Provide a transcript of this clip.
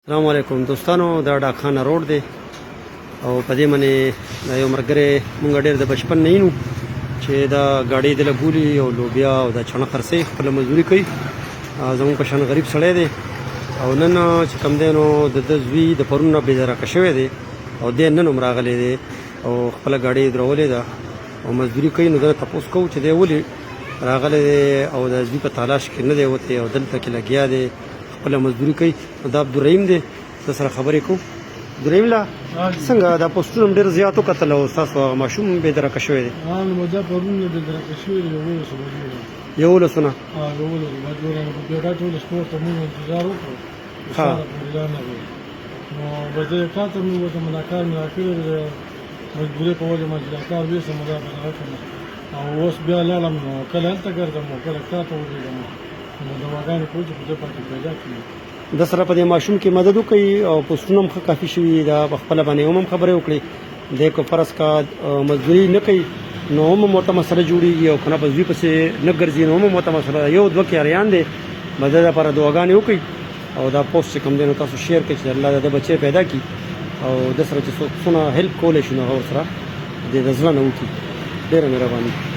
السلام علیکم دوستانو دا ډاکخانه روډ دی او په دې باندې دا یو ملګری مونږ ډېر د بچپن نه یو چې دا ګاډۍ دله بولي او لوبیا او دا چڼه خرڅوي خپله مزدوري کوي زموږ په شان غریب سړی دی او نن چې کوم دی نو د ده زوی د پرون نه بېدرکه شوی دی او دی نن هم راغلی دی او خپله ګاډۍ یې درولې ده او مزدوري کوي نو ده تپوس کوو چې دی ولې راغلی دی او د زوی په تلاش کې نه دی وتی او دلته کې لګیا دی خپله مزدوري کوي دا عبدالرحیم دی د سره خبرې کوو عبدالرحیم لا څنګه دا پوسټونه هم ډېر زیات وکتل او ستاسو هغه ماشوم هم بېدرکه شوی دی نو دا پرون نه بېدرکه شوی دی 11 بجې 11 نه 11 بجې بیا ټول سپورټ ته موږ انتظار وکړو ها نو بده کاته موږ ته ملاقات کړی مجبورې په وجه مجلکار وې سم دا راځم او اوس بیا لاړم کله هلته ګرځم کله کاته ودرېږم نو دواګانې کوم چې په دې پاتې پیدا کړي د سره په دې ماشوم کې مدد وکړي او پوسټونه هم ښه کافي شوي دا په خپله باندې هم خبرې وکړي دی که فرض کا مزدوري نه کوي نو هم ورته مسله جوړېږي او که نه په زوی پسې نه ګرځي نو هم ورته مسله یو دوه کیاریان دی د ده لپاره دعاګانې وکړي او دا پوسټ چې کوم دی نو تاسو شیر کړئ چې الله د ده بچی پیدا کړي او د سره چې څوک څونه هیلپ کولی شي نو هغه ورسره د زړه نه وکړي ډېره مهرباني